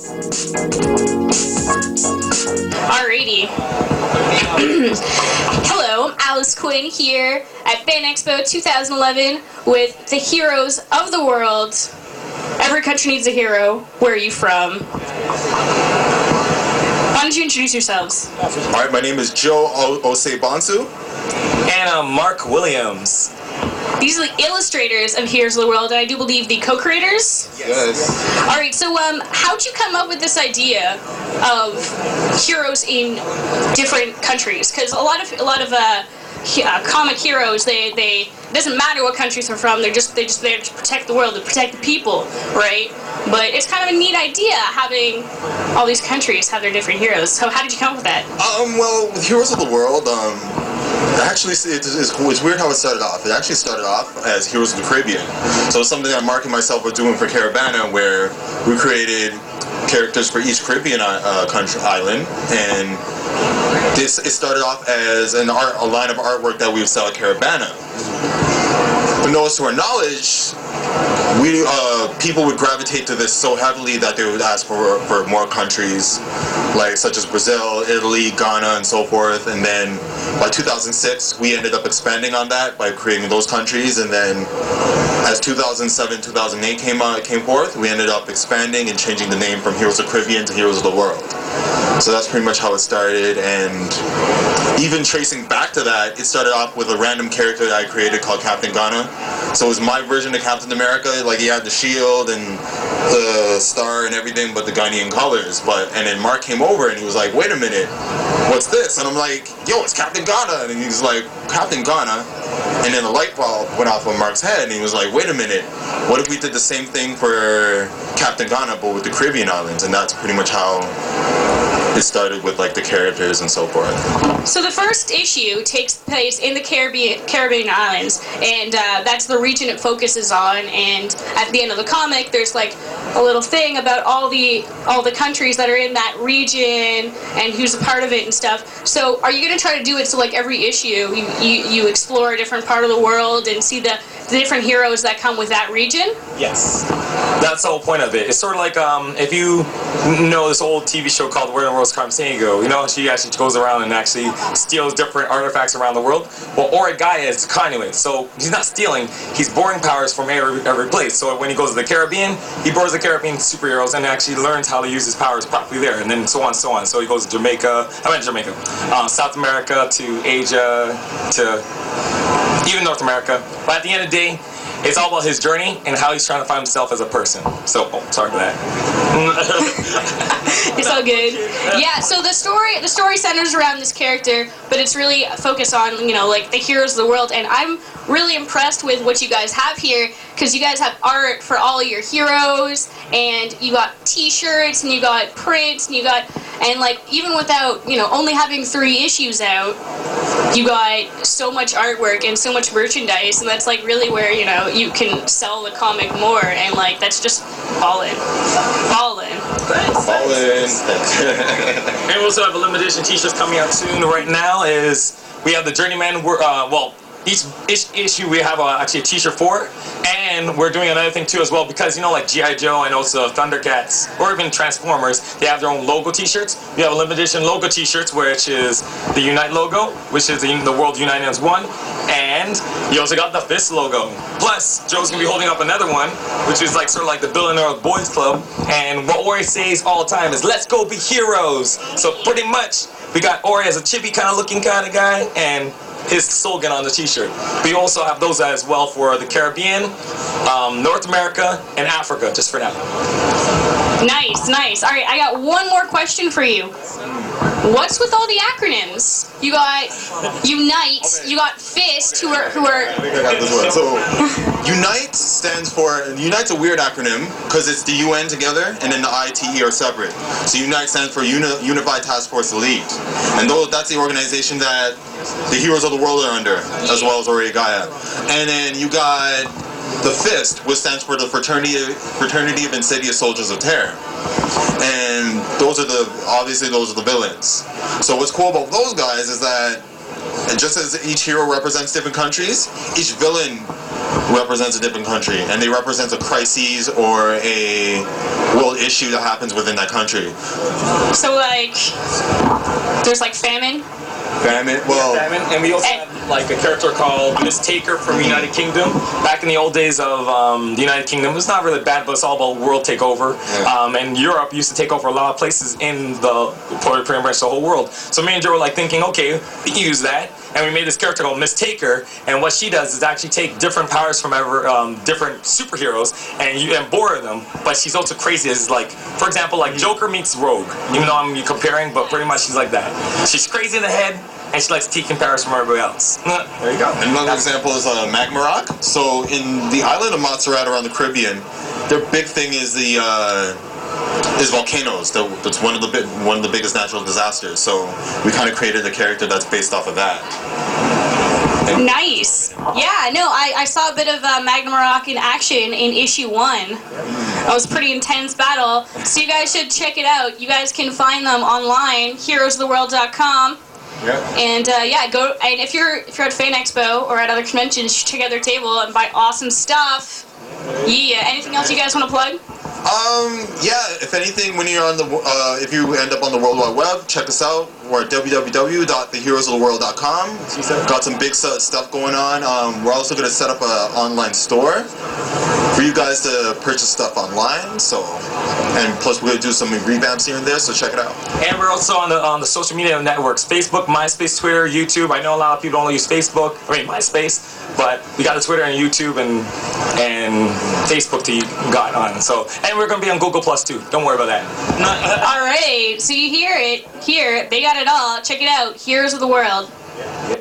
Alrighty. Hello, Alice Quinn here at Fan Expo 2011 with the heroes of the world. Every country needs a hero. Where are you from? Why don't you introduce yourselves? Alright, my name is Joe Osei-Bonsu. And I'm Mark Williams. These are the illustrators of Heroes of the World, and I do believe the co-creators? Yes. Alright, so how'd you come up with this idea of heroes in different countries? Because a lot of comic heroes, they it doesn't matter what countries they're from, they're just there to protect the world, to protect the people, right? But it's kind of a neat idea having all these countries have their different heroes. So how did you come up with that? Well, with Heroes of the World, actually, it's weird how it started off. It actually started off as Heroes of the Caribbean. So it's something that Mark and myself were doing for Caravana, where we created characters for each Caribbean island, and it started off as a line of artwork that we would sell at Caravana. But notice, to our knowledge, people would gravitate to this so heavily that they would ask for more countries, such as Brazil, Italy, Ghana, and so forth. And then by 2006, we ended up expanding on that by creating those countries. And then as 2007, 2008 came forth, we ended up expanding and changing the name from Heroes of the Caribbean to Heroes of the World. So that's pretty much how it started. And even tracing back to that, it started off with a random character that I created called Captain Ghana. So it was my version of Captain America. He had the shield and the star and everything, but the Ghanaian colors. And then Mark came over and he was like, "Wait a minute, what's this?" And I'm like, "Yo, it's Captain Ghana." And he's like, "Captain Ghana?" And then the light bulb went off on Mark's head, and he was like, "Wait a minute, what if we did the same thing for Captain Ghana, but with the Caribbean islands?" And that's pretty much how it started, with the characters and so forth. So the first issue takes place in the Caribbean islands, and that's the region it focuses on. And at the end of the comic, there's a little thing about all the countries that are in that region and who's a part of it and stuff. So are you going to try to do it so every issue you explore a different part of the world and see the different heroes that come with that region? Yes. That's the whole point of it. It's sort of like if you know this old TV show called Where in the World's Carmen Sandiego, she actually goes around and actually steals different artifacts around the world. Well, Origaya is the conduit, so he's not stealing, he's borrowing powers from every place. So when he goes to the Caribbean, he borrows the Caribbean superheroes and actually learns how to use his powers properly there, and then so on, so on. So he goes to South America, to Asia, to even North America. But at the end of the day, it's all about his journey and how he's trying to find himself as a person. So, sorry for that. It's all good. Yeah, so the story centers around this character, but it's really focused on, the heroes of the world. And I'm really impressed with what you guys have here, because you guys have art for all your heroes, and you got t-shirts, and you got prints, and even without, only having 3 issues out, you got so much artwork and so much merchandise, and that's really where, you can sell the comic more, and that's just ballin'. And we also have a limited edition t-shirts coming out soon. Right now we have the Journeyman. Each issue we have actually a t-shirt for, and we're doing another thing too as well, because like G.I. Joe and also Thundercats or even Transformers, they have their own logo t-shirts. We have a limited edition logo t-shirts, which is the Unite logo, which is the world united as one, and you also got the Fist logo. Plus, Joe's gonna be holding up another one, which is sort of like the Billionaire Boys Club, and what Ori says all the time is, "Let's go be heroes." So pretty much, we got Ori as a chibi kind of looking kind of guy, and his slogan on the t-shirt. We also have those as well for the Caribbean, North America, and Africa, just for now. Nice. All right, I got one more question for you. What's with all the acronyms? You got Unite, you got Fist, who are... I think I got this one. So, Unite stands for... Unite's a weird acronym, because it's the UN together, and then the ITE are separate. So Unite stands for Unified Task Force Elite. And that's the organization that the Heroes of the World are under, as well as Origaya. And then you got the Fist, which stands for the Fraternity of Insidious Soldiers of Terror. And obviously those are the villains. So what's cool about those guys is that, and just as each hero represents different countries, each villain represents a different country, and they represent a crisis or a world issue that happens within that country. So like, there's like famine. Famine. Well, Famine, and we also have like a character called Miss Taker from the United Kingdom. Back in the old days of the United Kingdom, it's not really bad, but it's all about world takeover. Yeah. And Europe used to take over a lot of places in the pretty much the whole world. So me and Joe were like thinking, okay, we can use that. And we made this character called Miss Taker, and what she does is actually take different powers from different superheroes and borrow them. But she's also crazy. As like, for example, like Joker meets Rogue. Even though I'm comparing, but pretty much she's like that. She's crazy in the head, and she likes taking powers from everybody else. There you go. Another example is Magma Rock. So in the island of Montserrat around the Caribbean, their big thing is is volcanoes. That's one of the biggest natural disasters. So we kind of created a character that's based off of that. Nice. Yeah, no, I saw a bit of Magma Rock in action in issue 1. That was a pretty intense battle. So you guys should check it out. You guys can find them online, heroesoftheworld.com. Yeah. And yeah, go. And if you're at Fan Expo or at other conventions, check out their table and buy awesome stuff. Yeah. Anything else you guys want to plug? Yeah, if anything, when you're on if you end up on the World Wide Web, check us out. We're at www.theheroesoftheworld.com. Got some big stuff going on. We're also going to set up an online store for you guys to purchase stuff online. So, and plus we're going to do some revamps here and there. So check it out. And we're also on the social media networks: Facebook, MySpace, Twitter, YouTube. I know a lot of people only use Facebook. I mean MySpace, but we got the Twitter and YouTube and Facebook to got on. So, and we're going to be on Google Plus too. Don't worry about that. All right. So you hear it here. They got it all. Check it out. Heroes of the World. Yeah.